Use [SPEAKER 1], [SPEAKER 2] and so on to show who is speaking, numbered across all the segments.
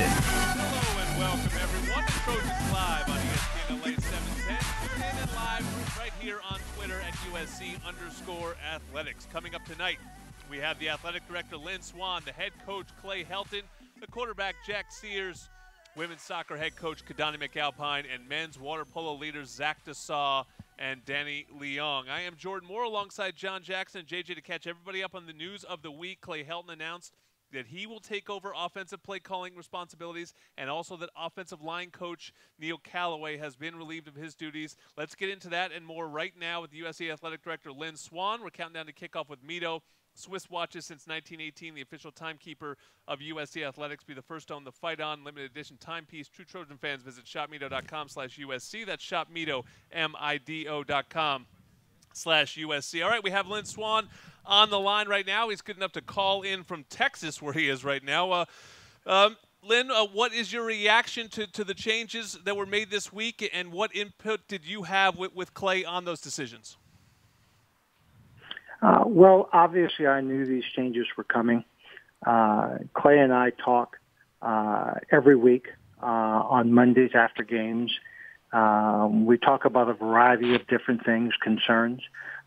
[SPEAKER 1] Nation.
[SPEAKER 2] Hello and welcome everyone to Trojans Live on ESPN LA 710. Tune in and live right here on Twitter at USC_athletics. Coming up tonight, we have the athletic director Lynn Swann, the head coach Clay Helton, the quarterback Jack Sears, women's soccer head coach Kadani McAlpine, and men's water polo leaders Zach Desaw and Danny Leong. I am Jordan Moore alongside John Jackson and JJ to catch everybody up on the news of the week. Clay Helton announced that he will take over offensive play calling responsibilities, and also that offensive line coach Neil Callaway has been relieved of his duties. Let's get into that and more right now with USC Athletic Director Lynn Swann. We're counting down to kickoff with Mito. Swiss watches since 1918, the official timekeeper of USC Athletics. Be the first to own the Fight On limited edition timepiece. True Trojan fans, visit shopmito.com/USC. That's shopmito, MIDO.com/USC. All right, we have Lynn Swann on the line right now. He's good enough to call in from Texas, where he is right now. Lynn, what is your reaction to the changes that were made this week, and what input did you have with Clay on those decisions?
[SPEAKER 3] Well, obviously I knew these changes were coming. Clay and I talk every week on Mondays after games. We talk about a variety of different things, concerns.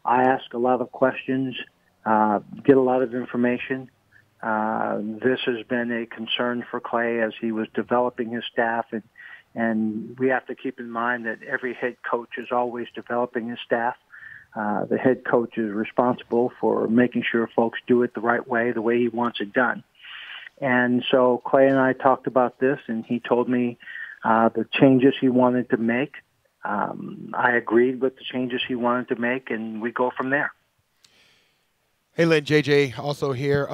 [SPEAKER 3] I ask a lot of questions, get a lot of information. This has been a concern for Clay as he was developing his staff, and we have to keep in mind that every head coach is always developing his staff. The head coach is responsible for making sure folks do it the right way, the way he wants it done. And so Clay and I talked about this, and he told me the changes he wanted to make. I agreed with the changes he wanted to make, and we go from there.
[SPEAKER 4] Hey, Lynn, JJ also here.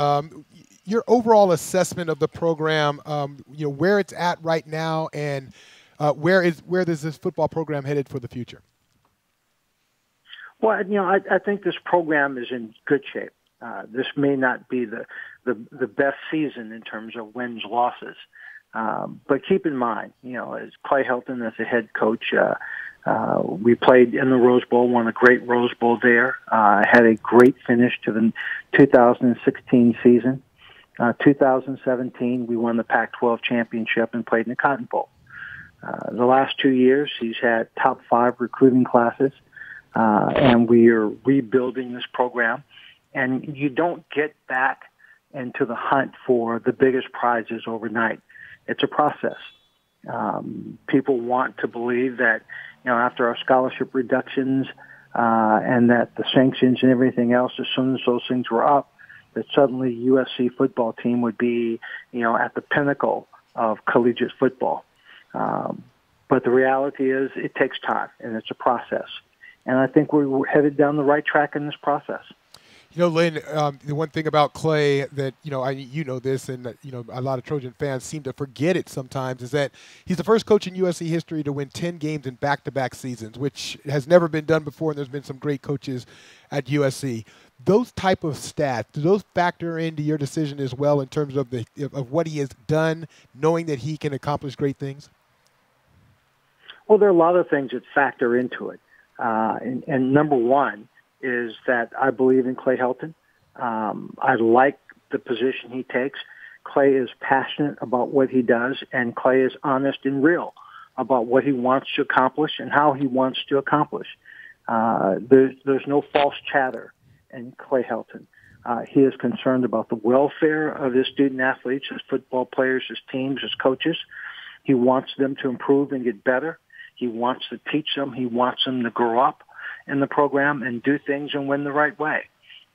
[SPEAKER 4] Your overall assessment of the program, where it's at right now, and where is this football program headed for the future?
[SPEAKER 3] Well, I think this program is in good shape. This may not be the best season in terms of wins, losses. But keep in mind, as Clay Helton as a head coach, we played in the Rose Bowl, won a great Rose Bowl there, had a great finish to the 2016 season. 2017, we won the Pac-12 championship and played in the Cotton Bowl. The last 2 years, he's had top 5 recruiting classes. And we are rebuilding this program. And you don't get back into the hunt for the biggest prizes overnight. It's a process. People want to believe that, after our scholarship reductions and that the sanctions and everything else, as soon as those things were up, that suddenly USC football team would be, at the pinnacle of collegiate football. But the reality is it takes time, and it's a process. And I think we're headed down the right track in this process.
[SPEAKER 4] Lynn, the one thing about Clay that, this, and, a lot of Trojan fans seem to forget it sometimes, is that he's the first coach in USC history to win 10 games in back-to-back seasons, which has never been done before, and there's been some great coaches at USC. Those type of stats, do those factor into your decision as well in terms of what he has done, knowing that he can accomplish great things?
[SPEAKER 3] Well, there are a lot of things that factor into it. And number one is that I believe in Clay Helton. I like the position he takes. Clay is passionate about what he does, and Clay is honest and real about what he wants to accomplish and how he wants to accomplish. There's no false chatter in Clay Helton. He is concerned about the welfare of his student athletes, his football players, his teams, his coaches. He wants them to improve and get better. He wants to teach them. He wants them to grow up in the program and do things and win the right way.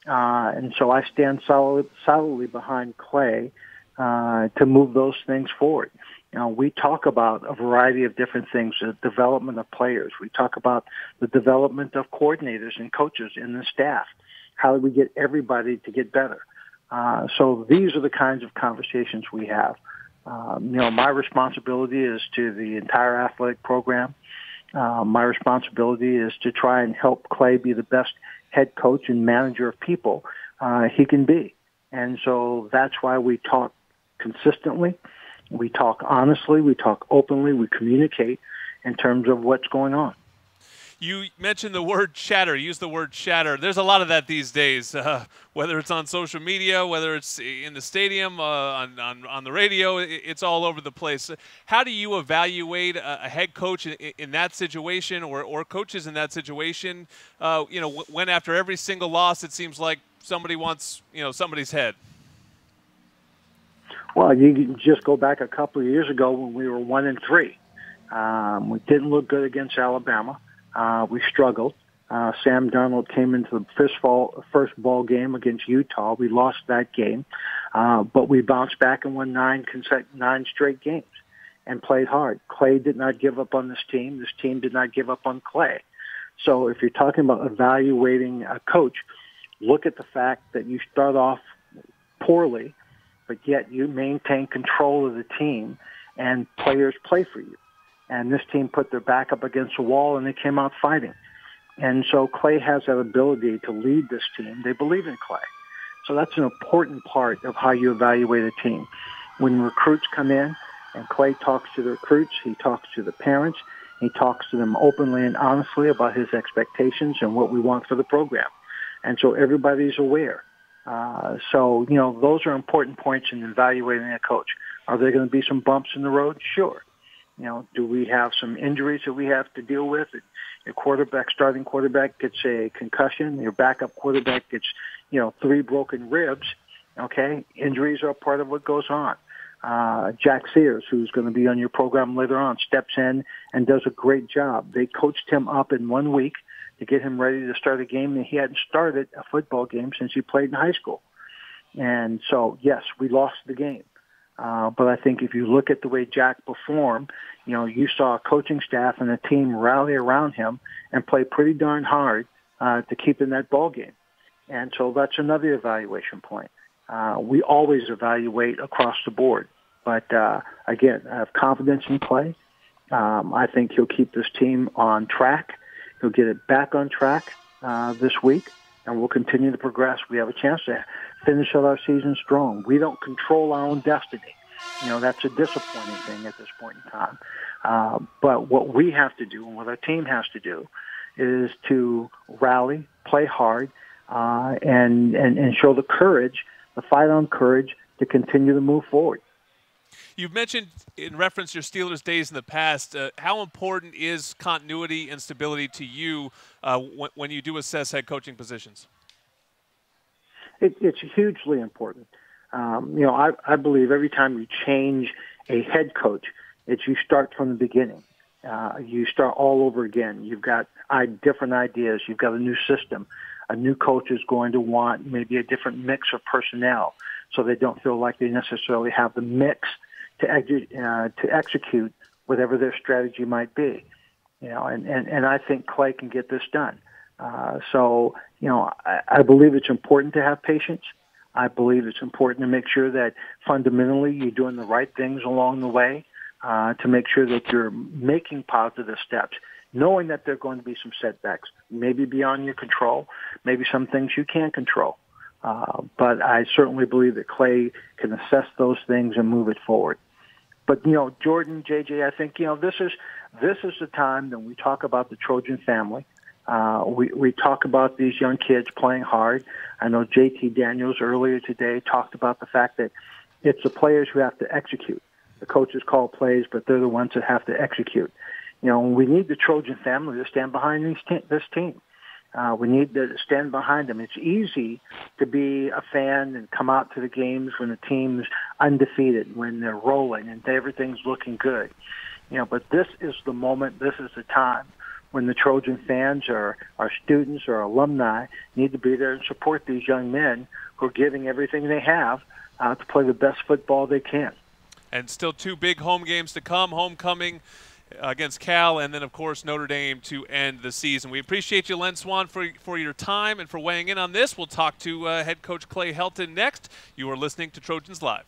[SPEAKER 3] And so I stand solidly behind Clay to move those things forward. We talk about a variety of different things, the development of players. We talk about the development of coordinators and coaches in the staff. How do we get everybody to get better? So these are the kinds of conversations we have. My responsibility is to the entire athletic program. My responsibility is to try and help Clay be the best head coach and manager of people he can be. And so that's why we talk consistently. We talk honestly. We talk openly. We communicate in terms of what's going on.
[SPEAKER 2] You mentioned the word chatter. Use the word chatter. There's a lot of that these days, whether it's on social media, whether it's in the stadium, on the radio. It's all over the place. How do you evaluate a head coach in that situation, or coaches in that situation? When after every single loss, it seems like somebody wants somebody's head.
[SPEAKER 3] Well, you can just go back a couple of years ago when we were 1-3. We didn't look good against Alabama. We struggled. Sam Darnold came into the first ball game against Utah. We lost that game, but we bounced back and won 9 straight games and played hard. Clay did not give up on this team. This team did not give up on Clay. So if you're talking about evaluating a coach, look at the fact that you start off poorly, but yet you maintain control of the team and players play for you. And this team put their back up against the wall and they came out fighting. And so Clay has that ability to lead this team. They believe in Clay. So that's an important part of how you evaluate a team. When recruits come in and Clay talks to the recruits, he talks to the parents, he talks to them openly and honestly about his expectations and what we want for the program. And so everybody's aware. Those are important points in evaluating a coach. Are there going to be some bumps in the road? Sure. Do we have some injuries that we have to deal with? Your starting quarterback gets a concussion. Your backup quarterback gets, 3 broken ribs. Okay. Injuries are part of what goes on. Jack Sears, who's going to be on your program later on, steps in and does a great job. They coached him up in 1 week to get him ready to start a game that he hadn't started a football game since he played in high school. And so, yes, we lost the game. But I think if you look at the way Jack performed, you saw a coaching staff and a team rally around him and play pretty darn hard to keep in that ball game. And so that's another evaluation point. We always evaluate across the board. But, again, I have confidence in Clay. I think he'll keep this team on track. He'll get it back on track this week, and we'll continue to progress. We have a chance to finish out our season strong. We don't control our own destiny. That's a disappointing thing at this point in time. But what we have to do and what our team has to do is to rally, play hard, and show the courage, the fight-on courage to continue to move forward.
[SPEAKER 2] You've mentioned, in reference to your Steelers days in the past, how important is continuity and stability to you when you do assess head coaching positions?
[SPEAKER 3] It's hugely important. I believe every time you change a head coach, you start from the beginning. You start all over again. You've got different ideas. You've got a new system. A new coach is going to want maybe a different mix of personnel, so they don't feel like they necessarily have the mix to execute whatever their strategy might be. And I think Clay can get this done. I believe it's important to have patience. I believe it's important to make sure that fundamentally you're doing the right things along the way to make sure that you're making positive steps, knowing that there are going to be some setbacks, maybe beyond your control, maybe some things you can't control. But I certainly believe that Clay can assess those things and move it forward. But, Jordan, JJ, I think, this is the time that we talk about the Trojan family. We talk about these young kids playing hard. I know JT Daniels earlier today talked about the fact that it's the players who have to execute. The coaches call plays, but they're the ones that have to execute. We need the Trojan family to stand behind this team. We need to stand behind them. It's easy to be a fan and come out to the games when the team's undefeated, when they're rolling and everything's looking good. But this is the moment, this is the time when the Trojan fans or our students or alumni need to be there and support these young men who are giving everything they have to play the best football they can.
[SPEAKER 2] And still 2 big home games to come, homecoming against Cal, and then, of course, Notre Dame to end the season. We appreciate you, Lynn Swann, for your time and for weighing in on this. We'll talk to head coach Clay Helton next. You are listening to Trojans Live.